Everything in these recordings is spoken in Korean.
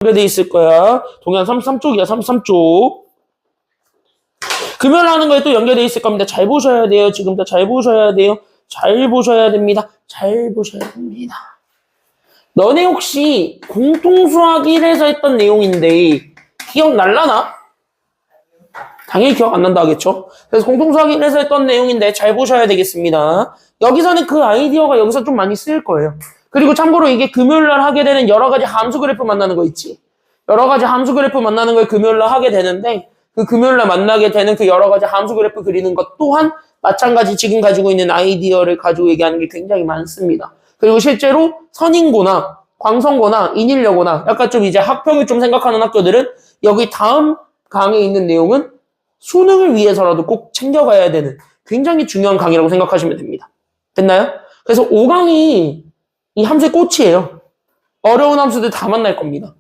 연결돼 있을 거야. 동양 33쪽이야. 33쪽. 금연하는 거에 또 연결돼 있을 겁니다. 잘 보셔야 돼요. 지금부터 잘 보셔야 돼요. 잘 보셔야 됩니다. 잘 보셔야 됩니다. 너네 혹시 공통수학 1에서 했던 내용인데 기억날라나? 당연히 기억 안 난다 하겠죠? 그래서 공통수학 1에서 했던 내용인데 잘 보셔야 되겠습니다. 여기서는 그 아이디어가 여기서 좀 많이 쓰일 거예요. 그리고 참고로 이게 금요일날 하게 되는 여러 가지 함수 그래프 만나는 거 있지. 여러 가지 함수 그래프 만나는 걸 금요일날 하게 되는데 그 금요일날 만나게 되는 그 여러 가지 함수 그래프 그리는 것 또한 마찬가지 지금 가지고 있는 아이디어를 가지고 얘기하는 게 굉장히 많습니다. 그리고 실제로 선인고나 광성고나 인일여고나 약간 좀 이제 학평을 좀 생각하는 학교들은 여기 다음 강의에 있는 내용은 수능을 위해서라도 꼭 챙겨가야 되는 굉장히 중요한 강의라고 생각하시면 됩니다. 됐나요? 그래서 5강이 이 함수의 꽃이에요. 어려운 함수들 다 만날 겁니다.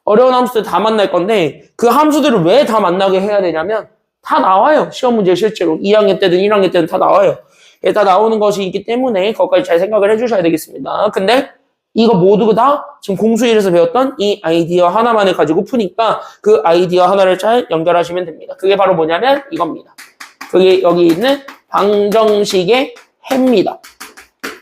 어려운 함수들 다 만날 건데 그 함수들을 왜 다 만나게 해야 되냐면 다 나와요. 시험 문제 실제로 2학년 때든 1학년 때든 다 나와요. 다 나오는 것이 있기 때문에 그것까지 잘 생각을 해주셔야 되겠습니다. 근데 이거 모두 다 지금 공수1에서 배웠던 이 아이디어 하나만을 가지고 푸니까 그 아이디어 하나를 잘 연결하시면 됩니다. 그게 바로 뭐냐면 이겁니다. 그게 여기 있는 방정식의 해입니다.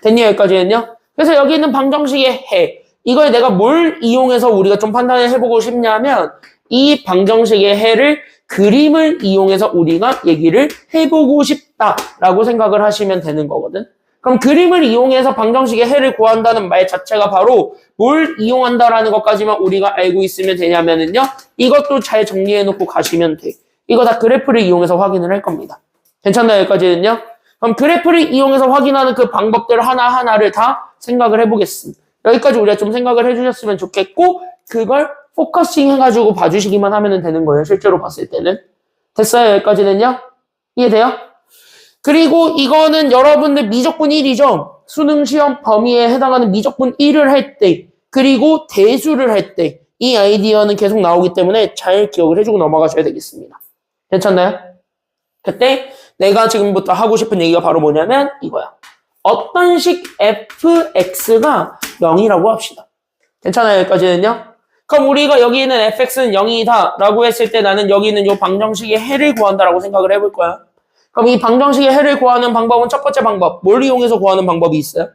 됐냐 여기까지는요? 그래서 여기 있는 방정식의 해 이걸 내가 뭘 이용해서 우리가 좀 판단을 해보고 싶냐면 이 방정식의 해를 그림을 이용해서 우리가 얘기를 해보고 싶다라고 생각을 하시면 되는 거거든. 그럼 그림을 이용해서 방정식의 해를 구한다는 말 자체가 바로 뭘 이용한다라는 것까지만 우리가 알고 있으면 되냐면은요. 이것도 잘 정리해놓고 가시면 돼. 이거 다 그래프를 이용해서 확인을 할 겁니다. 괜찮나요? 여기까지는요? 그럼 그래프를 이용해서 확인하는 그 방법들 하나하나를 다 생각을 해보겠습니다. 여기까지 우리가 좀 생각을 해주셨으면 좋겠고 그걸 포커싱 해가지고 봐주시기만 하면 되는 거예요. 실제로 봤을 때는. 됐어요? 여기까지는요? 이해돼요? 그리고 이거는 여러분들 미적분 1이죠. 수능 시험 범위에 해당하는 미적분 1을 할 때 그리고 대수를 할 때 이 아이디어는 계속 나오기 때문에 잘 기억을 해주고 넘어가셔야 되겠습니다. 괜찮나요? 그때 내가 지금부터 하고 싶은 얘기가 바로 뭐냐면 이거야. 어떤 식 fx가 0이라고 합시다. 괜찮아요? 여기까지는요? 그럼 우리가 여기 있는 fx는 0이다 라고 했을 때 나는 여기 있는 이 방정식의 해를 구한다라고 생각을 해볼 거야. 그럼 이 방정식의 해를 구하는 방법은 첫 번째 방법. 뭘 이용해서 구하는 방법이 있어요?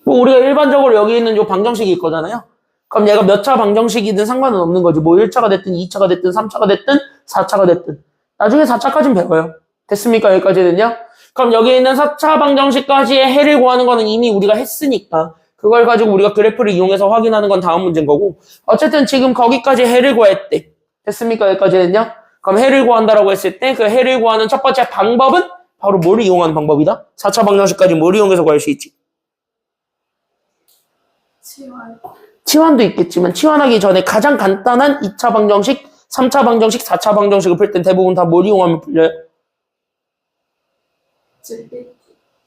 뭐 우리가 일반적으로 여기 있는 이 방정식이 있거잖아요. 그럼 얘가 몇 차 방정식이든 상관은 없는 거지. 뭐 1차가 됐든 2차가 됐든 3차가 됐든 4차가 됐든. 나중에 4차까지는 배워요. 됐습니까? 여기까지는요? 그럼 여기 있는 4차 방정식까지의 해를 구하는 거는 이미 우리가 했으니까 그걸 가지고 우리가 그래프를 이용해서 확인하는 건 다음 문제인 거고 어쨌든 지금 거기까지 해를 구했대. 됐습니까? 여기까지는요? 그럼 해를 구한다라고 했을 때 그 해를 구하는 첫 번째 방법은 바로 뭘 이용하는 방법이다? 4차 방정식까지 뭘 이용해서 구할 수 있지? 치환도 있겠지만 치환하기 전에 가장 간단한 2차 방정식, 3차 방정식, 4차 방정식을 풀 땐 대부분 다 뭘 이용하면 풀려요?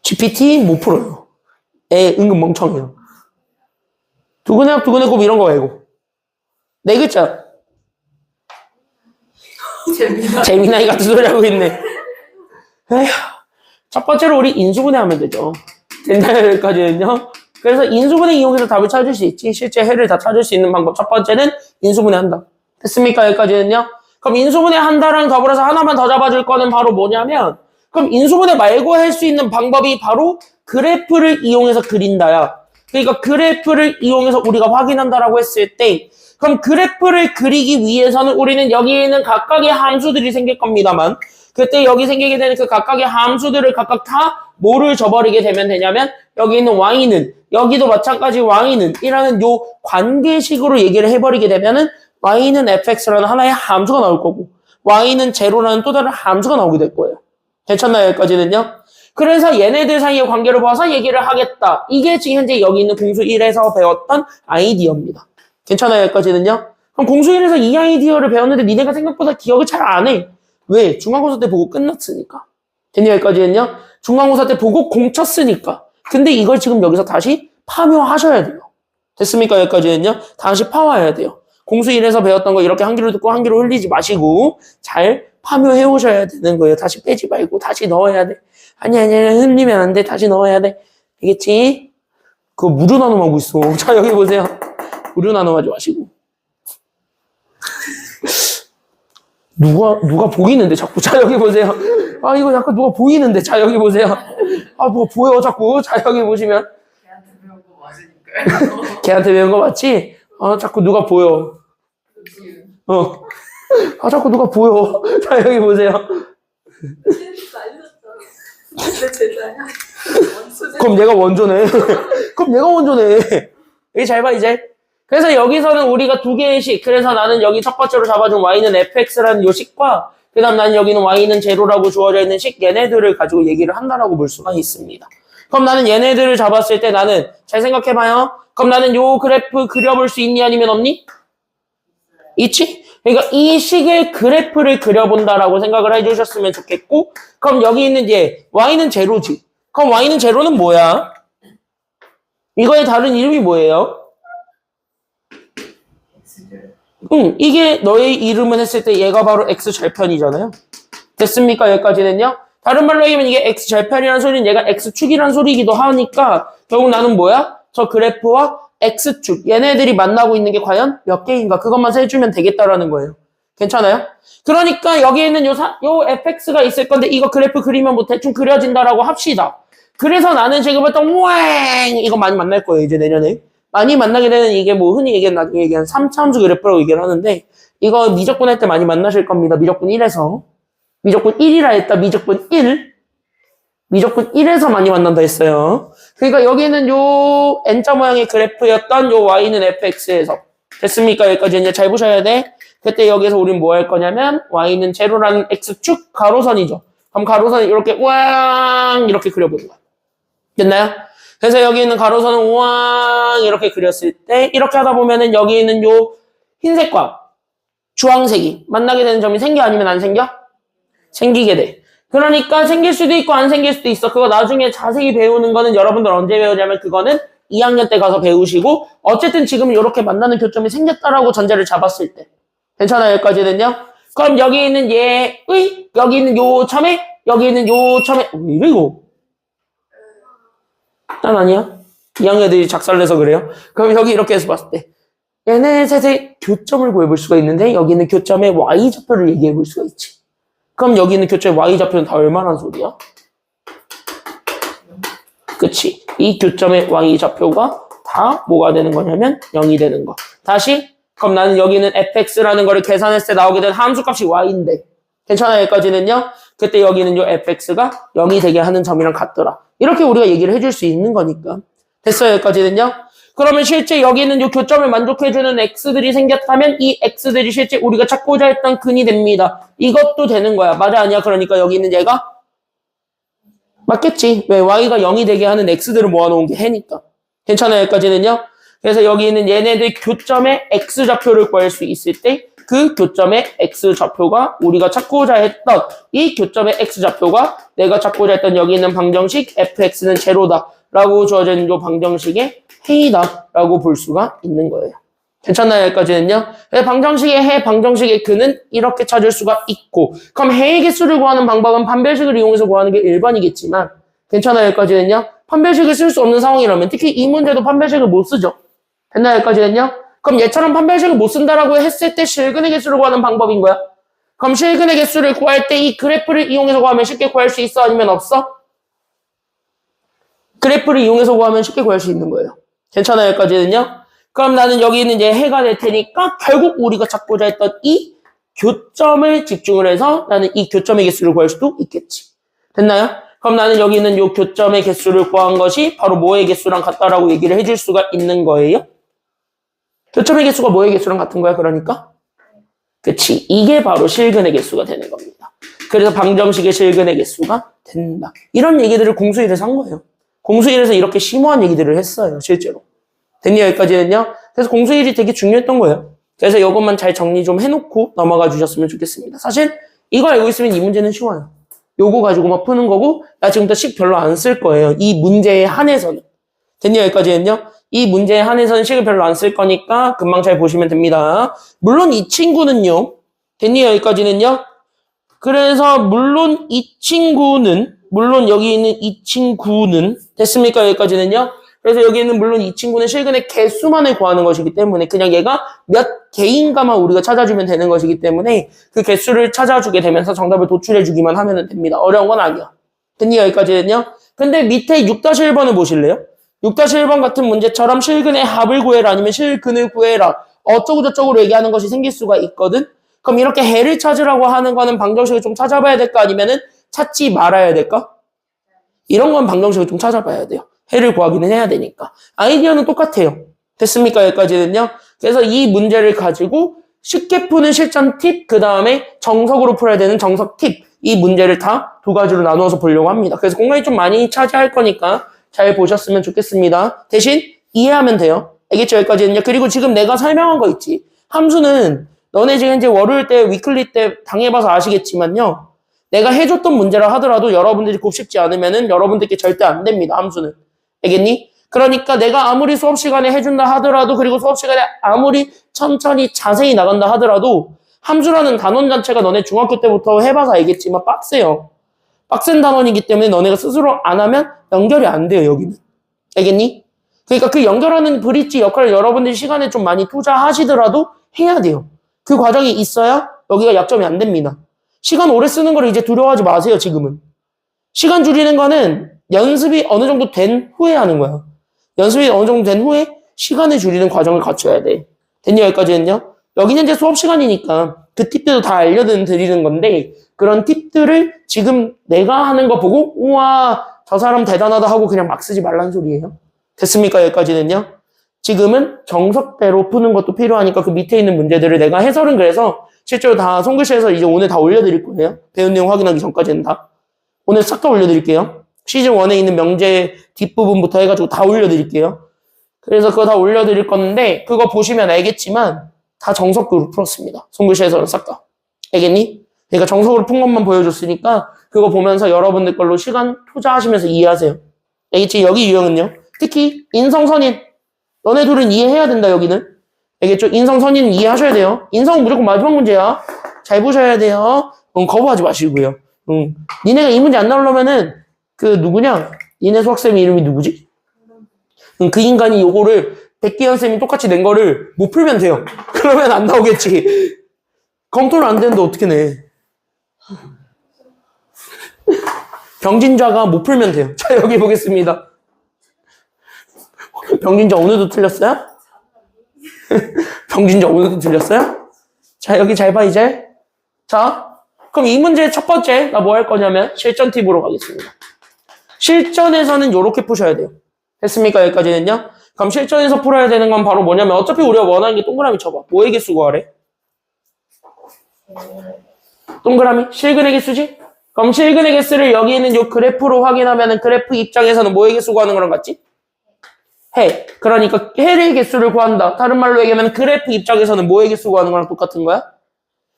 GPT 못 풀어요. 은근 멍청해요. 두근해 합, 두근해 곱 이런 거 말고. 네 글자. 재미나이 같은 소리 하고 있네. 에휴. 첫 번째로 우리 인수분해 하면 되죠. 됐나요? 여기까지는요. 그래서 인수분해 이용해서 답을 찾을 수 있지. 실제 해를 다 찾을 수 있는 방법. 첫 번째는 인수분해 한다. 됐습니까? 여기까지는요. 그럼 인수분해 한다랑 더불어서 하나만 더 잡아줄 거는 바로 뭐냐면 그럼 인수분해 말고 할 수 있는 방법이 바로 그래프를 이용해서 그린다야. 그러니까 그래프를 이용해서 우리가 확인한다라고 했을 때 그럼 그래프를 그리기 위해서는 우리는 여기 있는 각각의 함수들이 생길 겁니다만 그때 여기 생기게 되는 그 각각의 함수들을 각각 다 뭐를 줘버리게 되면 되냐면 여기 있는 y는 여기도 마찬가지 y는 이라는 요 관계식으로 얘기를 해버리게 되면은 y는 fx라는 하나의 함수가 나올 거고 y는 제로라는 또 다른 함수가 나오게 될 거예요. 괜찮나요? 여기까지는요? 그래서 얘네들 사이의 관계를 봐서 얘기를 하겠다. 이게 지금 현재 여기 있는 공수 1에서 배웠던 아이디어입니다. 괜찮아요? 여기까지는요? 그럼 공수 1에서 이 아이디어를 배웠는데 니네가 생각보다 기억을 잘 안 해. 왜? 중간고사 때 보고 끝났으니까. 됐냐? 여기까지는요? 중간고사 때 보고 공쳤으니까. 근데 이걸 지금 여기서 다시 파묘하셔야 돼요. 됐습니까? 여기까지는요? 다시 파와야 돼요. 공수 1에서 배웠던 거 이렇게 한 귀로 듣고 한 귀로 흘리지 마시고 잘 파묘해 오셔야 되는 거예요. 다시 빼지 말고 다시 넣어야 돼. 아니 흘리면 안 돼. 다시 넣어야 돼. 알겠지? 그거 무료 나눔하고 있어. 자, 여기 보세요. 무료 나눔하지 마시고. 누가 보이는데 자꾸. 자, 여기 보세요. 아, 이거 약간 누가 보이는데. 자, 여기 보세요. 아, 뭐가 보여, 자꾸. 자, 여기 보시면. 걔한테 배운 거 맞으니까요. 걔한테 배운 거 맞지? 자꾸 누가 보여. 자꾸 누가 보여. 자, 여기 보세요. 진짜 알렸잖아. 내 제자야. 그럼 얘가 원조네. 그럼 얘가 원조네. 여기 잘 봐, 이제. 그래서 여기서는 우리가 두 개의 식. 그래서 나는 여기 첫 번째로 잡아준 y는 fx라는 요 식과, 그 다음 나는 여기는 y는 제로라고 주어져 있는 식, 얘네들을 가지고 얘기를 한다라고 볼 수가 있습니다. 그럼 나는 얘네들을 잡았을 때 나는, 잘 생각해봐요. 그럼 나는 요 그래프 그려볼 수 있니? 아니면 없니? 있지? 그러니까 이 식의 그래프를 그려본다라고 생각을 해주셨으면 좋겠고, 그럼 여기 있는 얘, y는 제로지. 그럼 y는 제로는 뭐야? 이거의 다른 이름이 뭐예요? 이게 너의 이름을 했을 때 얘가 바로 x절편이잖아요. 됐습니까? 여기까지는요? 다른 말로 얘기하면 이게 x절편이라는 소리는 얘가 x축이라는 소리이기도 하니까 결국 나는 뭐야? 저 그래프와 x축, 얘네들이 만나고 있는 게 과연 몇 개인가? 그것만 세주면 되겠다라는 거예요. 괜찮아요? 그러니까 여기에는 요 fx가 있을 건데 이거 그래프 그리면 뭐 대충 그려진다라고 합시다. 그래서 나는 지금부터 이거 많이 만날 거예요, 이제 내년에. 많이 만나게 되는 이게 뭐 흔히 나중에 얘기하는 3차함수 그래프라고 얘기를 하는데 이거 미적분 할 때 많이 만나실 겁니다. 미적분 1에서. 미적분 1이라 했다. 미적분 1. 미적분 1에서 많이 만난다 했어요. 그러니까 여기는 요 N자 모양의 그래프였던 요 Y는 fx에서. 됐습니까? 여기까지 이제 잘 보셔야 돼. 그때 여기서 우린 뭐 할 거냐면 Y는 제로라는 X축 가로선이죠. 그럼 가로선을 이렇게 우왕 이렇게 그려보는 거야. 됐나요? 그래서 여기 있는 가로선을 우왕 이렇게 그렸을 때 이렇게 하다 보면은 여기 있는 요 흰색과 주황색이 만나게 되는 점이 생겨 아니면 안 생겨? 생기게 돼. 그러니까 생길 수도 있고 안 생길 수도 있어. 그거 나중에 자세히 배우는 거는 여러분들 언제 배우냐면 그거는 2학년 때 가서 배우시고 어쨌든 지금 이렇게 만나는 교점이 생겼다라고 전제를 잡았을 때. 괜찮아요? 여기까지는요? 그럼 여기 있는 얘의 여기 있는 요 점에 여기 있는 요 점에 왜 이래 이거? 난 아니야. 2학년들이 작살내서 그래요. 그럼 여기 이렇게 해서 봤을 때 얘네 셋의 교점을 구해볼 수가 있는데 여기 있는 교점의 y좌표를 얘기해볼 수가 있지. 그럼 여기 있는 교점의 y좌표는 다 얼마란 소리야? 그치. 이 교점의 y좌표가 다 뭐가 되는 거냐면 0이 되는 거. 다시 그럼 나는 여기는 fx라는 거를 계산했을 때 나오게 된 함수값이 y인데 괜찮아요? 여기까지는요? 그때 여기는 요 fx가 0이 되게 하는 점이랑 같더라. 이렇게 우리가 얘기를 해줄 수 있는 거니까. 됐어요? 여기까지는요? 그러면 실제 여기는 요 교점을 만족해주는 x들이 생겼다면 이 x들이 실제 우리가 찾고자 했던 근이 됩니다. 이것도 되는 거야. 맞아 아니야? 그러니까 여기 있는 얘가 맞겠지. 왜? y가 0이 되게 하는 x들을 모아놓은 게 해니까. 괜찮아요? 여기까지는요? 그래서 여기 있는 얘네들 교점의 x좌표를 구할 수 있을 때 그 교점의 x좌표가 우리가 찾고자 했던 이 교점의 x좌표가 내가 찾고자 했던 여기 있는 방정식 fx는 제로다 라고 주어져 있는 이 방정식의 해이다 라고 볼 수가 있는 거예요. 괜찮나요? 여기까지는요? 방정식의 해, 방정식의 근은 이렇게 찾을 수가 있고 그럼 해의 개수를 구하는 방법은 판별식을 이용해서 구하는 게 1번이겠지만 괜찮아요? 여기까지는요? 판별식을 쓸 수 없는 상황이라면 특히 이 문제도 판별식을 못 쓰죠. 됐나요? 여기까지는요? 그럼 얘처럼 판별식을 못 쓴다라고 했을 때 실근의 개수를 구하는 방법인 거야. 그럼 실근의 개수를 구할 때 이 그래프를 이용해서 구하면 쉽게 구할 수 있어? 아니면 없어? 그래프를 이용해서 구하면 쉽게 구할 수 있는 거예요. 괜찮아요? 여기까지는요? 그럼 나는 여기 있는 얘 해가 될 테니까 결국 우리가 찾고자 했던 이 교점을 집중을 해서 나는 이 교점의 개수를 구할 수도 있겠지. 됐나요? 그럼 나는 여기 있는 이 교점의 개수를 구한 것이 바로 뭐의 개수랑 같다라고 얘기를 해줄 수가 있는 거예요. 교점의 개수가 뭐의 개수랑 같은 거야, 그러니까? 그치. 이게 바로 실근의 개수가 되는 겁니다. 그래서 방정식의 실근의 개수가 된다. 이런 얘기들을 공수일에서 한 거예요. 공수일에서 이렇게 심오한 얘기들을 했어요, 실제로. 됐냐, 여기까지는요? 그래서 공수일이 되게 중요했던 거예요. 그래서 이것만 잘 정리 좀 해놓고 넘어가 주셨으면 좋겠습니다. 사실 이거 알고 있으면 이 문제는 쉬워요. 요거 가지고 막 푸는 거고 나 지금부터 식 별로 안 쓸 거예요. 이 문제에 한해서는. 됐냐, 여기까지는요? 이 문제에 한해서는 식을 별로 안 쓸 거니까 금방 잘 보시면 됩니다. 물론 이 친구는요. 됐냐, 여기까지는요? 그래서 물론 이 친구는 물론 여기 있는 이 친구는 됐습니까? 여기까지는요? 그래서 여기는 물론 이 친구는 실근의 개수만을 구하는 것이기 때문에 그냥 얘가 몇 개인가만 우리가 찾아주면 되는 것이기 때문에 그 개수를 찾아주게 되면서 정답을 도출해주기만 하면 됩니다. 어려운 건 아니야. 됐니? 여기까지는요? 근데 밑에 6-1번을 보실래요? 6-1번 같은 문제처럼 실근의 합을 구해라 아니면 실근을 구해라 어쩌고저쩌고로 얘기하는 것이 생길 수가 있거든? 그럼 이렇게 해를 찾으라고 하는 거는 방정식을 좀 찾아봐야 될까? 아니면은 찾지 말아야 될까? 이런 건 방정식을 좀 찾아봐야 돼요. 해를 구하기는 해야 되니까. 아이디어는 똑같아요. 됐습니까? 여기까지는요. 그래서 이 문제를 가지고 쉽게 푸는 실전 팁, 그 다음에 정석으로 풀어야 되는 정석 팁, 이 문제를 다 두 가지로 나누어서 보려고 합니다. 그래서 공간이 좀 많이 차지할 거니까 잘 보셨으면 좋겠습니다. 대신 이해하면 돼요. 알겠죠? 여기까지는요. 그리고 지금 내가 설명한 거 있지. 함수는 너네 지금 이제 월요일 때, 위클리 때 당해봐서 아시겠지만요. 내가 해줬던 문제라 하더라도 여러분들이 곱씹지 않으면은 여러분들께 절대 안 됩니다. 함수는. 알겠니? 그러니까 내가 아무리 수업 시간에 해준다 하더라도 그리고 수업 시간에 아무리 천천히 자세히 나간다 하더라도 함수라는 단원 자체가 너네 중학교 때부터 해봐서 알겠지만 빡세요. 빡센 단원이기 때문에 너네가 스스로 안 하면 연결이 안 돼요. 여기는. 알겠니? 그러니까 그 연결하는 브릿지 역할을 여러분들이 시간에 좀 많이 투자하시더라도 해야 돼요. 그 과정이 있어야 여기가 약점이 안 됩니다. 시간 오래 쓰는 걸 이제 두려워하지 마세요. 지금은. 시간 줄이는 거는 연습이 어느 정도 된 후에 하는 거야. 연습이 어느 정도 된 후에 시간을 줄이는 과정을 갖춰야 돼. 됐니? 여기까지는요? 여기는 이제 수업 시간이니까 그 팁들도 다 알려드리는 건데 그런 팁들을 지금 내가 하는 거 보고 우와 저 사람 대단하다 하고 그냥 막 쓰지 말라는 소리예요. 됐습니까? 여기까지는요? 지금은 정석대로 푸는 것도 필요하니까 그 밑에 있는 문제들을 내가 해설은 그래서 실제로 다 손글씨에서 이제 오늘 다 올려드릴 거예요. 배운 내용 확인하기 전까지는 다. 오늘 싹 다 올려드릴게요. 시즌 1에 있는 명제 뒷부분부터 해가지고 다 올려드릴게요. 그래서 그거 다 올려드릴 건데 그거 보시면 알겠지만 다 정석으로 풀었습니다. 손글씨에서는 싹 다. 알겠니? 그러니까 정석으로 푼 것만 보여줬으니까 그거 보면서 여러분들 걸로 시간 투자하시면서 이해하세요. 알겠지? 여기 유형은요. 특히 인성선인. 너네 둘은 이해해야 된다 여기는. 알겠죠? 인성선인은 이해하셔야 돼요. 인성은 무조건 마지막 문제야. 잘 보셔야 돼요. 거부하지 마시고요. 니네가 이 문제 안 나오려면은 그 누구냐? 니네 수학쌤 이름이 누구지? 그 인간이 요거를 백기현 쌤이 똑같이 낸 거를 못 풀면 돼요. 그러면 안 나오겠지. 검토를 안 되는데 어떻게 내? 병진자가 못 풀면 돼요. 자, 여기 보겠습니다. 병진자 오늘도 틀렸어요? 병진자 오늘도 틀렸어요? 자, 여기 잘 봐, 이제. 자, 그럼 이 문제 첫 번째, 나 뭐 할 거냐면 실전 팁으로 가겠습니다. 실전에서는 요렇게 푸셔야 돼요. 됐습니까? 여기까지는요? 그럼 실전에서 풀어야 되는 건 바로 뭐냐면 어차피 우리가 원하는 게 동그라미 쳐봐. 뭐의 개수 구하래? 동그라미? 실근의 개수지? 그럼 실근의 개수를 여기 있는 요 그래프로 확인하면은 그래프 입장에서는 뭐의 개수 구하는 거랑 같지? 해. 그러니까 해의 개수를 구한다. 다른 말로 얘기하면 그래프 입장에서는 뭐의 개수 구하는 거랑 똑같은 거야?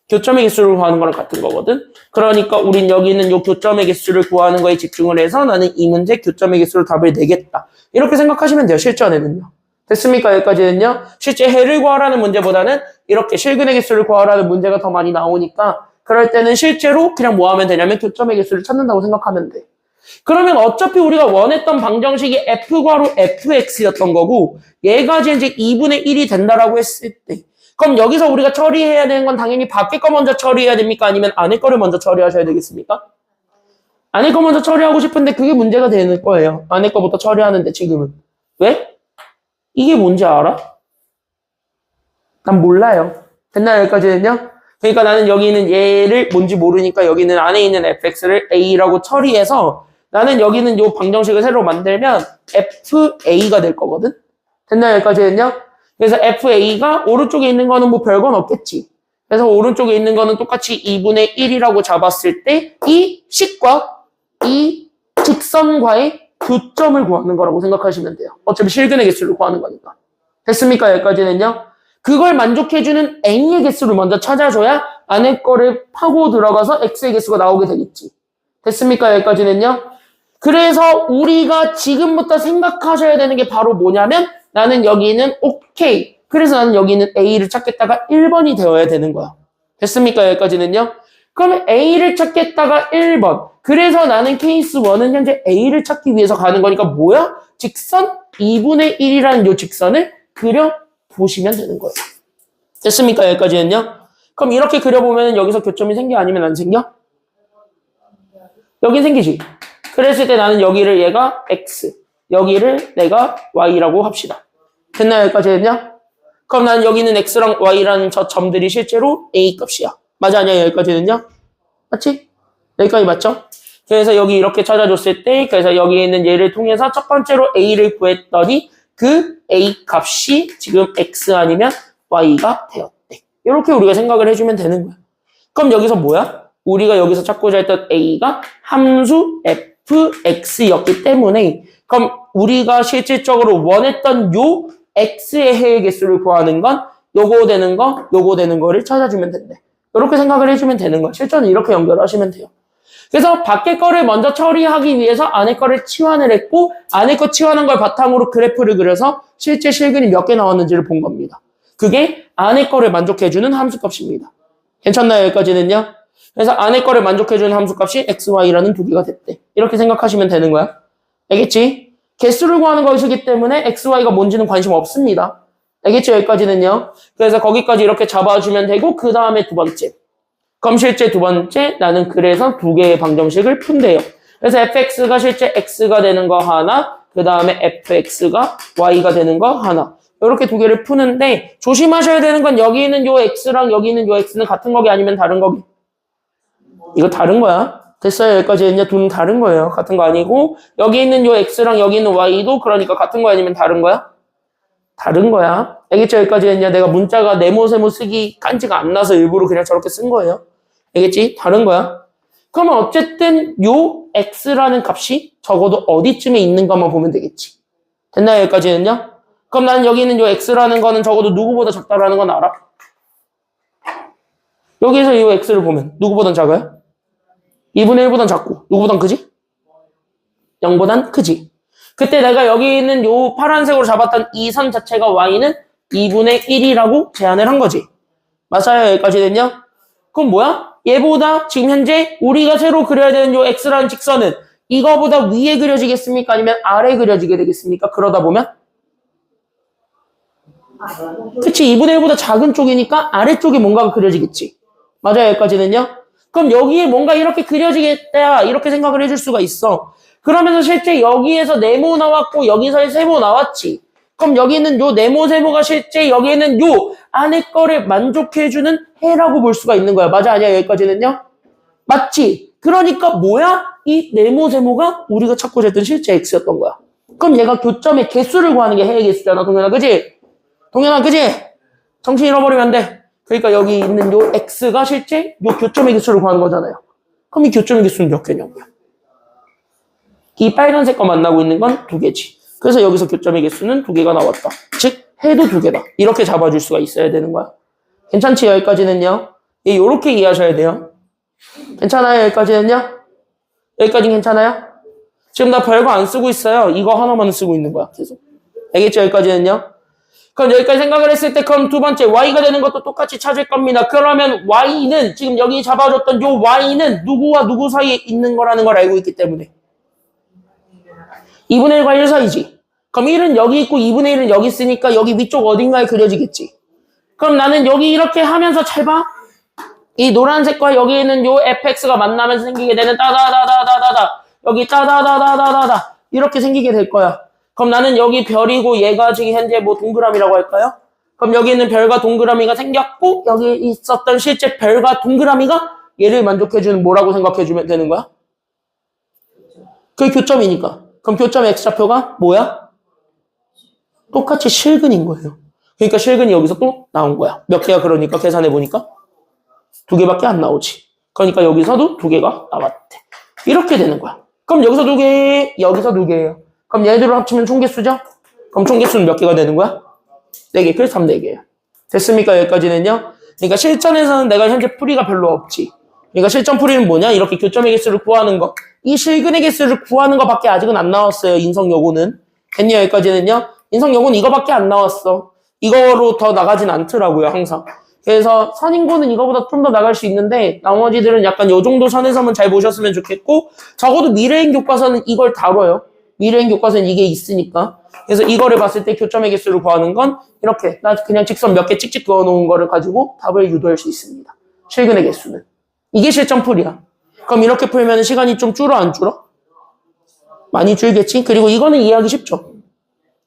교점의 개수를 구하는 거랑 같은 거거든. 그러니까 우린 여기 있는 요 교점의 개수를 구하는 거에 집중을 해서 나는 이 문제 교점의 개수로 답을 내겠다. 이렇게 생각하시면 돼요. 실전에는요. 됐습니까? 여기까지는요. 실제 해를 구하라는 문제보다는 이렇게 실근의 개수를 구하라는 문제가 더 많이 나오니까 그럴 때는 실제로 그냥 뭐 하면 되냐면 교점의 개수를 찾는다고 생각하면 돼. 그러면 어차피 우리가 원했던 방정식이 f괄호 fx였던 거고 얘가 이제 2분의 1이 된다라고 했을 때 그럼 여기서 우리가 처리해야 되는 건 당연히 밖에 거 먼저 처리해야 됩니까? 아니면 안에 거를 먼저 처리하셔야 되겠습니까? 안에 거 먼저 처리하고 싶은데 그게 문제가 되는 거예요. 안에 거부터 처리하는데 지금은. 왜? 이게 뭔지 알아? 난 몰라요. 됐나요? 여기까지는요? 그러니까 나는 여기 있는 얘를 뭔지 모르니까 여기 있는 안에 있는 fx를 a라고 처리해서 나는 여기 있는 요 방정식을 새로 만들면 fa가 될 거거든? 됐나요? 여기까지는요? 그래서 fa가 오른쪽에 있는 거는 뭐 별건 없겠지. 그래서 오른쪽에 있는 거는 똑같이 2분의 1이라고 잡았을 때 이 식과 이 직선과의 교점을 구하는 거라고 생각하시면 돼요. 어차피 실근의 개수를 구하는 거니까. 됐습니까? 여기까지는요? 그걸 만족해주는 n의 개수를 먼저 찾아줘야 안에 거를 파고 들어가서 x의 개수가 나오게 되겠지. 됐습니까? 여기까지는요? 그래서 우리가 지금부터 생각하셔야 되는 게 바로 뭐냐면 나는 여기는 오케이. 그래서 나는 여기 있는 A를 찾겠다가 1번이 되어야 되는 거야. 됐습니까? 여기까지는요? 그러면 A를 찾겠다가 1번. 그래서 나는 케이스 1은 현재 A를 찾기 위해서 가는 거니까 뭐야? 직선 2분의 1이라는 요 직선을 그려보시면 되는 거예요. 됐습니까? 여기까지는요? 그럼 이렇게 그려보면 여기서 교점이 생겨? 아니면 안 생겨? 여긴 생기지. 그랬을 때 나는 여기를 얘가 x, 여기를 내가 y라고 합시다. 됐나요? 여기까지는요? 그럼 나는 여기는 x랑 y라는 저 점들이 실제로 a 값이야. 맞아, 아니야? 여기까지는요? 맞지? 여기까지 맞죠? 그래서 여기 이렇게 찾아줬을 때, 그래서 여기 있는 얘를 통해서 첫 번째로 a를 구했더니 그 a 값이 지금 x 아니면 y가 되었대. 이렇게 우리가 생각을 해주면 되는 거야. 그럼 여기서 뭐야? 우리가 여기서 찾고자 했던 a가 함수 fx였기 때문에, 그럼 우리가 실질적으로 원했던 요 x의 해의 개수를 구하는 건 요거 되는 거, 요거 되는 거를 찾아주면 된대. 이렇게 생각을 해주면 되는 거야. 실전은 이렇게 연결하시면 돼요. 그래서 밖에 거를 먼저 처리하기 위해서 안에 거를 치환을 했고, 안에 거 치환한 걸 바탕으로 그래프를 그려서 실제 실근이 몇 개 나왔는지를 본 겁니다. 그게 안에 거를 만족해주는 함수값입니다. 괜찮나요? 여기까지는요? 그래서 안에 거를 만족해주는 함수값이 x, y라는 두 개가 됐대. 이렇게 생각하시면 되는 거야. 알겠지? 개수를 구하는 것이기 때문에 x, y가 뭔지는 관심 없습니다. 알겠죠? 여기까지는요? 그래서 거기까지 이렇게 잡아주면 되고, 그 다음에 두 번째. 그럼 실제 두 번째, 나는 그래서 두 개의 방정식을 푼대요. 그래서 fx가 실제 x가 되는 거 하나, 그 다음에 fx가 y가 되는 거 하나. 이렇게 두 개를 푸는데, 조심하셔야 되는 건 여기 있는 요 x랑 여기 있는 요 x는 같은 거기 아니면 다른 거기? 이거 다른 거야. 됐어요? 여기까지 이제 둘은 다른 거예요. 같은 거 아니고, 여기 있는 요 x랑 여기 있는 y도 그러니까 같은 거 아니면 다른 거야? 다른 거야. 알겠죠? 여기까지 이제 내가 문자가 네모세모 쓰기 깐지가 안 나서 일부러 그냥 저렇게 쓴 거예요. 알겠지? 다른 거야. 그러면 어쨌든 요 x라는 값이 적어도 어디쯤에 있는가만 보면 되겠지. 됐나요? 여기까지는요? 그럼 나는 여기 있는 요 x라는 거는 적어도 누구보다 작다라는 건 알아? 여기서 이 x를 보면 누구보단 작아요? 2분의 1보단 작고 누구보단 크지? 0보단 크지. 그때 내가 여기 있는 요 파란색으로 잡았던 이 선 자체가 y는 2분의 1이라고 제안을 한 거지. 맞아요? 여기까지는요? 그럼 뭐야? 얘보다 지금 현재 우리가 새로 그려야 되는 요 x라는 직선은 이거보다 위에 그려지겠습니까? 아니면 아래 그려지게 되겠습니까? 그러다 보면? 그치, 2분의 1보다 작은 쪽이니까 아래쪽에 뭔가가 그려지겠지. 맞아요? 여기까지는요? 그럼 여기에 뭔가 이렇게 그려지겠다 이렇게 생각을 해줄 수가 있어. 그러면서 실제 여기에서 네모 나왔고 여기서 세모 나왔지. 그럼 여기는 요 네모 세모가 실제 여기에는 요 안에 거를 만족해주는 해라고 볼 수가 있는 거야. 맞아? 아니야? 여기까지는요? 맞지? 그러니까 뭐야? 이 네모 세모가 우리가 찾고자 했던 실제 x였던 거야. 그럼 얘가 교점의 개수를 구하는 게 해의 개수잖아. 동현아, 그지? 동현아, 그지? 정신 잃어버리면 안 돼. 그러니까 여기 있는 요 x가 실제 요 교점의 개수를 구하는 거잖아요. 그럼 이 교점의 개수는 몇 개냐고요? 이 빨간색 거 만나고 있는 건 두 개지. 그래서 여기서 교점의 개수는 두 개가 나왔다. 즉 해도 두 개다. 이렇게 잡아줄 수가 있어야 되는 거야. 괜찮지? 여기까지는요? 예, 요렇게 이해하셔야 돼요. 괜찮아요? 여기까지는요? 여기까지는 괜찮아요? 지금 나 별거 안 쓰고 있어요. 이거 하나만 쓰고 있는 거야. 계속. 알겠죠? 여기까지는요? 그럼 여기까지 생각을 했을 때 그럼 두 번째 y가 되는 것도 똑같이 찾을 겁니다. 그러면 y는 지금 여기 잡아줬던 요 y는 누구와 누구 사이에 있는 거라는 걸 알고 있기 때문에 2분의 1과 1 사이지. 그럼 1은 여기 있고 2분의 1은 여기 있으니까 여기 위쪽 어딘가에 그려지겠지. 그럼 나는 여기 이렇게 하면서 잘 봐. 이 노란색과 여기 있는 요 fx가 만나면서 생기게 되는 따다다다다다다 여기 따다다다다다다 이렇게 생기게 될 거야. 그럼 나는 여기 별이고 얘가 지금 현재 뭐 동그라미라고 할까요? 그럼 여기 있는 별과 동그라미가 생겼고 여기 있었던 실제 별과 동그라미가 얘를 만족해주는 뭐라고 생각해주면 되는 거야? 그게 교점이니까. 그럼 교점의 x좌표가 뭐야? 똑같이 실근인 거예요. 그러니까 실근이 여기서 또 나온 거야. 몇 개야 그러니까 계산해보니까? 두 개밖에 안 나오지. 그러니까 여기서도 두 개가 나왔대. 이렇게 되는 거야. 그럼 여기서 두 개, 여기서 두 개예요. 그럼 얘들을 합치면 총개수죠? 그럼 총개수는 몇 개가 되는 거야? 4개. 그래서 3, 4개예요. 됐습니까? 여기까지는요? 그러니까 실전에서는 내가 현재 풀이가 별로 없지. 그러니까 실전 풀이는 뭐냐? 이렇게 교점의 개수를 구하는 거. 이 실근의 개수를 구하는 것밖에 아직은 안 나왔어요. 인성여고는. 됐냐? 여기까지는요? 인성여고는 이거밖에 안 나왔어. 이거로 더 나가진 않더라고요. 항상. 그래서 선인고는 이거보다 좀 더 나갈 수 있는데 나머지들은 약간 요 정도 선에서만 잘 보셨으면 좋겠고 적어도 미래인 교과서는 이걸 다뤄요. 미래행 교과서는 이게 있으니까. 그래서 이거를 봤을 때 교점의 개수를 구하는 건 이렇게 나 그냥 직선 몇 개 찍찍 그어 놓은 거를 가지고 답을 유도할 수 있습니다. 실근의 개수는. 이게 실전풀이야. 그럼 이렇게 풀면 시간이 좀 줄어 안 줄어? 많이 줄겠지? 그리고 이거는 이해하기 쉽죠.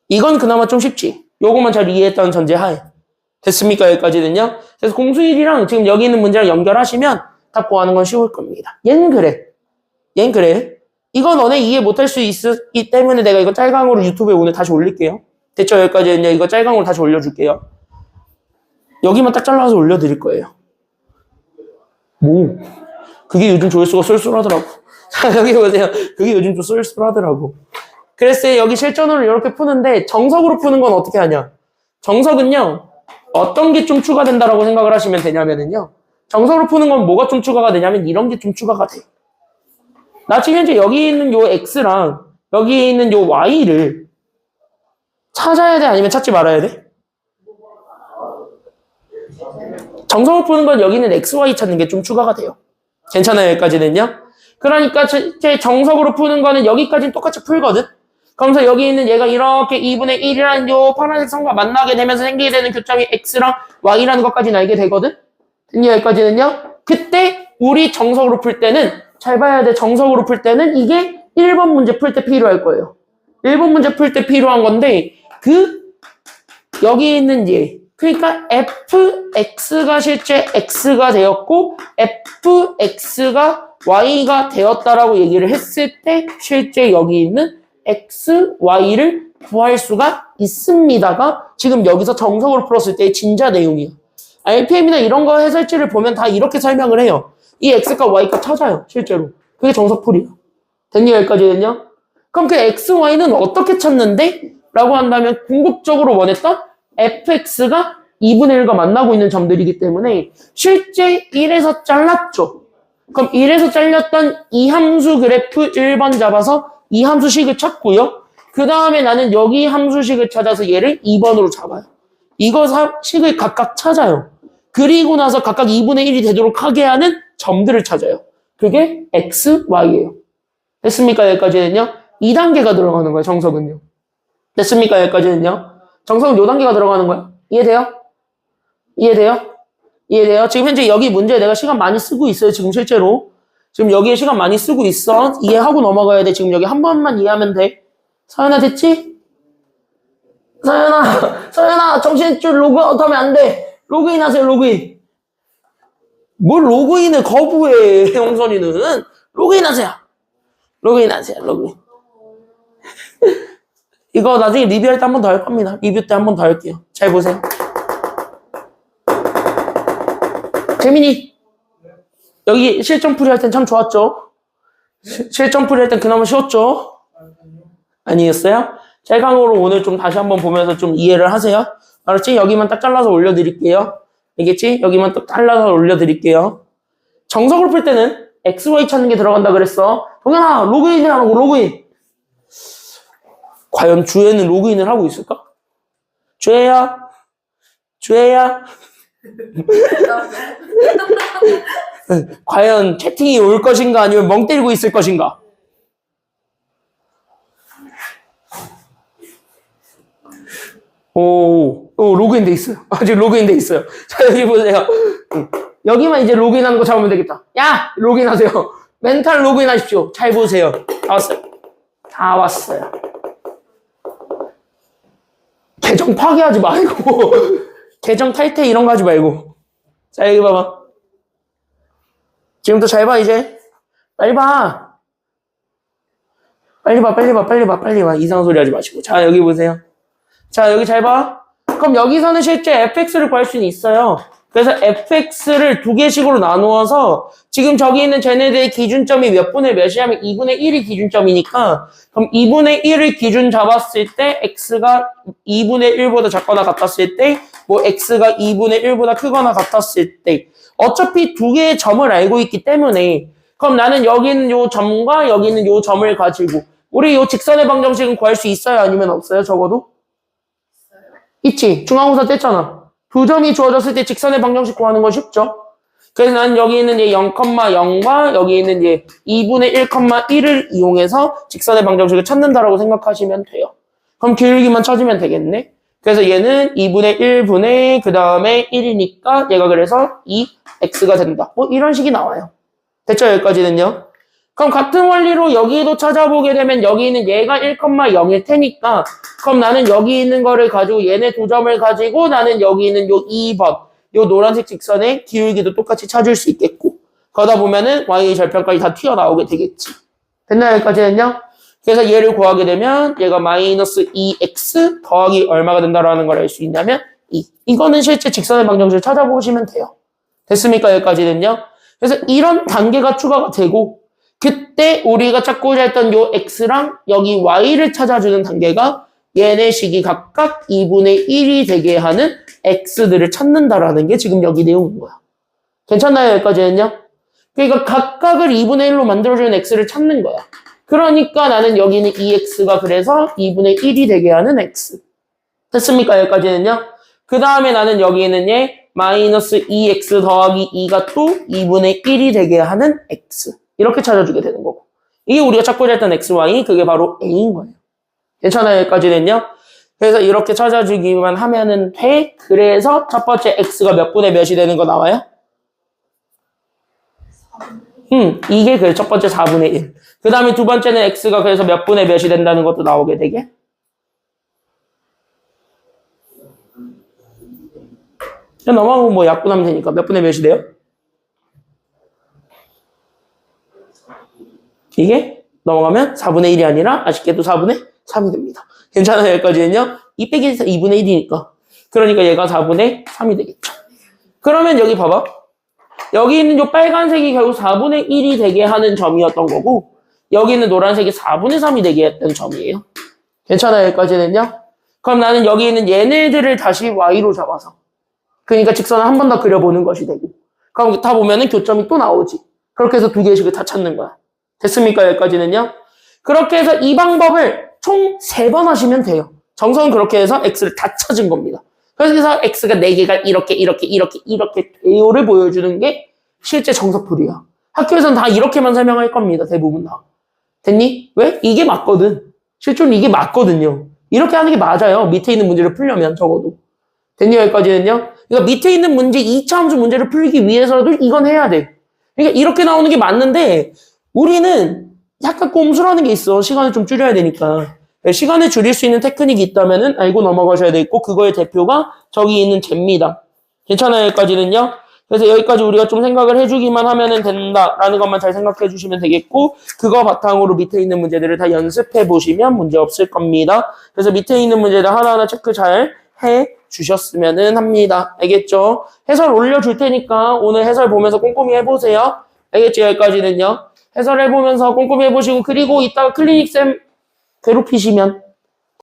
이건 그나마 좀 쉽지. 요거만 잘 이해했다는 전제 하에. 됐습니까? 여기까지는요. 그래서 공수일이랑 지금 여기 있는 문제랑 연결하시면 답 구하는 건 쉬울 겁니다. 얜 그래. 얜 그래. 이거 너네 이해 못할 수 있기 때문에 내가 이거 짤강으로 유튜브에 오늘 다시 올릴게요. 됐죠? 여기까지는요. 이거 짤강으로 다시 올려줄게요. 여기만 딱 잘라서 올려드릴 거예요. 뭐? 그게 요즘 조회수가 쏠쏠하더라고. 자, 여기 보세요. 그게 요즘 좀 쏠쏠하더라고. 그래서 여기 실전으로 이렇게 푸는데 정석으로 푸는 건 어떻게 하냐? 정석은요. 어떤 게 좀 추가된다라고 생각을 하시면 되냐면은요. 정석으로 푸는 건 뭐가 좀 추가가 되냐면 이런 게 좀 추가가 돼. 나 지금 현재 여기 있는 요 X랑 여기 있는 요 Y를 찾아야 돼? 아니면 찾지 말아야 돼? 정석으로 푸는 건 여기 있는 XY 찾는 게 좀 추가가 돼요. 괜찮아요? 여기까지는요? 그러니까 제 정석으로 푸는 거는 여기까지는 똑같이 풀거든? 그러면서 여기 있는 얘가 이렇게 2분의 1이라는 요 파란색 선과 만나게 되면서 생기게 되는 교점이 X랑 Y라는 것까지는 알게 되거든? 여기까지는요? 그때 우리 정석으로 풀 때는 잘 봐야 돼. 정석으로 풀 때는 이게 1번 문제 풀 때 필요할 거예요. 1번 문제 풀 때 필요한 건데 여기 있는 얘 그러니까 fx가 실제 x가 되었고 fx가 y가 되었다라고 얘기를 했을 때 실제 여기 있는 x, y를 구할 수가 있습니다가 지금 여기서 정석으로 풀었을 때의 진짜 내용이야. RPM이나 이런 거 해설지를 보면 다 이렇게 설명을 해요. 이 x값, y값 찾아요. 실제로. 그게 정석풀이야. 됐니? 여기까지는요? 그럼 그 x, y는 어떻게 찾는데? 라고 한다면 궁극적으로 원했던 fx가 2분의 1과 만나고 있는 점들이기 때문에 실제 1에서 잘랐죠. 그럼 1에서 잘렸던 이 함수 그래프 1번 잡아서 이 함수식을 찾고요. 그 다음에 나는 여기 함수식을 찾아서 얘를 2번으로 잡아요. 이거 식을 각각 찾아요. 그리고 나서 각각 2분의 1이 되도록 하게 하는 점들을 찾아요. 그게 x, y예요. 됐습니까? 여기까지는요. 2단계가 들어가는 거예요. 정석은요. 됐습니까? 여기까지는요. 정석은 요 단계가 들어가는 거야. 이해돼요? 이해돼요? 이해돼요? 지금 현재 여기 문제 내가 시간 많이 쓰고 있어요. 지금 실제로. 지금 여기에 시간 많이 쓰고 있어. 이해하고 넘어가야 돼. 지금 여기 한 번만 이해하면 돼. 서연아 됐지? 서연아 정신줄 로그아웃 하면 안 돼. 로그인 하세요. 로그인. 뭘 로그인을 거부해. 형선이는. 로그인 하세요. 로그인 하세요. 로그인. 이거 나중에 리뷰할 때 한 번 더 할 겁니다. 리뷰 때 한 번 더 할게요. 잘 보세요. 재민이 여기 실전풀이 할 땐 참 좋았죠? 실전풀이 할 땐 그나마 쉬웠죠? 아니었어요? 짤강으로 오늘 좀 다시 한번 보면서 좀 이해를 하세요. 알았지? 여기만 딱 잘라서 올려드릴게요. 알겠지? 여기만 딱 잘라서 올려드릴게요. 정석으로 풀 때는 XY 찾는 게 들어간다 그랬어. 동현아 로그인을 하라고. 로그인. 과연 주애는 로그인을 하고 있을까? 주애야 과연 채팅이 올 것인가 아니면 멍 때리고 있을 것인가? 오, 로그인 돼 있어요. 아직 로그인 돼 있어요. 자, 여기 보세요. 여기만 이제 로그인하는 거 잡으면 되겠다. 야, 로그인 하세요. 멘탈 로그인 하십시오. 잘 보세요. 다 왔어요. 다 왔어요. 계정 파괴하지 말고 계정 탈퇴 이런 거 하지 말고. 자, 여기 봐봐. 지금부터 잘 봐. 이제 빨리 봐. 빨리 봐. 이상한 소리 하지 마시고. 자, 여기 보세요. 자, 여기 잘 봐. 그럼 여기서는 실제 fx를 구할 수는 있어요. 그래서 fx를 두 개식으로 나누어서 지금 저기 있는 쟤네들의 기준점이 몇 분의 몇이냐면 2분의 1이 기준점이니까 그럼 2분의 1을 기준 잡았을 때 x가 2분의 1보다 작거나 같았을 때 뭐 x가 2분의 1보다 크거나 같았을 때 어차피 두 개의 점을 알고 있기 때문에 그럼 나는 여기 있는 요 점과 여기 있는 요 점을 가지고 우리 요 직선의 방정식은 구할 수 있어요? 아니면 없어요? 적어도? 있지. 중앙고사 뗐잖아. 두 점이 주어졌을 때 직선의 방정식 구하는 건 쉽죠? 그래서 난 여기 있는 이제 0,0과 여기 있는 이제 2분의 1,1을 이용해서 직선의 방정식을 찾는다라고 생각하시면 돼요. 그럼 기울기만 찾으면 되겠네. 그래서 얘는 2분의 1분의 그 다음에 1이니까 얘가 그래서 2x가 된다. 뭐 이런 식이 나와요. 됐죠? 여기까지는요. 그럼 같은 원리로 여기도 찾아보게 되면 여기 있는 얘가 1,0일 테니까 그럼 나는 여기 있는 거를 가지고 얘네 두 점을 가지고 나는 여기 있는 요 2번 요 노란색 직선의 기울기도 똑같이 찾을 수 있겠고 그러다 보면은 y 절편까지 다 튀어나오게 되겠지. 됐나요? 여기까지는요? 그래서 얘를 구하게 되면 얘가 마이너스 2x 더하기 얼마가 된다라는 걸 알 수 있냐면 2. 이거는 실제 직선의 방정식을 찾아보시면 돼요. 됐습니까? 여기까지는요? 그래서 이런 단계가 추가가 되고 그때 우리가 찾고자 했던 요 x랑 여기 y를 찾아주는 단계가 얘네 식이 각각 2분의 1이 되게 하는 x들을 찾는다라는 게 지금 여기 내용인 거야. 괜찮나요? 여기까지는요? 그러니까 각각을 2분의 1로 만들어주는 x를 찾는 거야. 그러니까 나는 여기는 2x가 그래서 2분의 1이 되게 하는 x. 됐습니까? 여기까지는요? 그 다음에 나는 여기는 얘 마이너스 2x 더하기 2가 또 2분의 1이 되게 하는 x. 이렇게 찾아주게 되는 거고. 이게 우리가 찾고자 했던 x, y, 그게 바로 a인 거예요. 괜찮아요? 여기까지는요? 그래서 이렇게 찾아주기만 하면은 돼. 그래서 첫 번째 x가 몇 분의 몇이 되는 거 나와요? 이게 그 첫 번째 4분의 1. 그 다음에 두 번째는 x가 그래서 몇 분의 몇이 된다는 것도 나오게 되게. 넘어가고 뭐 약분하면 되니까 몇 분의 몇이 돼요? 이게 넘어가면 4분의 1이 아니라 아쉽게도 4분의 3이 됩니다. 괜찮아요? 여기까지는요? 2 빼기 2분의 1이니까. 그러니까 얘가 4분의 3이 되겠죠. 그러면 여기 봐봐. 여기 있는 요 빨간색이 결국 4분의 1이 되게 하는 점이었던 거고 여기 있는 노란색이 4분의 3이 되게 했던 점이에요. 괜찮아요? 여기까지는요? 그럼 나는 여기 있는 얘네들을 다시 y로 잡아서 그러니까 직선을 한 번 더 그려보는 것이 되고 그럼 다 보면은 교점이 또 나오지. 그렇게 해서 두 개의 식을 다 찾는 거야. 됐습니까? 여기까지는요? 그렇게 해서 이 방법을 총 3번 하시면 돼요. 정성은 그렇게 해서 x를 다 찾은 겁니다. 그래서 x가 4개가 이렇게 돼요를 보여주는 게 실제 정석풀이야. 학교에서는 다 이렇게만 설명할 겁니다. 대부분 다. 됐니? 왜? 이게 맞거든. 실제로는 이게 맞거든요. 이렇게 하는 게 맞아요. 밑에 있는 문제를 풀려면 적어도. 됐니? 여기까지는요? 그러니까 밑에 있는 문제, 2차 함수 문제를 풀기 위해서라도 이건 해야 돼. 그러니까 이렇게 나오는 게 맞는데 우리는 약간 꼼수라는 게 있어. 시간을 좀 줄여야 되니까. 시간을 줄일 수 있는 테크닉이 있다면은 알고 넘어가셔야 되겠고 그거의 대표가 저기 있는 잽니다. 괜찮아요? 여기까지는요? 그래서 여기까지 우리가 좀 생각을 해주기만 하면은 된다라는 것만 잘 생각해 주시면 되겠고 그거 바탕으로 밑에 있는 문제들을 다 연습해 보시면 문제 없을 겁니다. 그래서 밑에 있는 문제들 하나하나 체크 잘 해 주셨으면은 합니다. 알겠죠? 해설 올려줄 테니까 오늘 해설 보면서 꼼꼼히 해보세요. 알겠죠? 여기까지는요. 해설해보면서 꼼꼼히 해보시고 그리고 이따가 클리닉쌤 괴롭히시면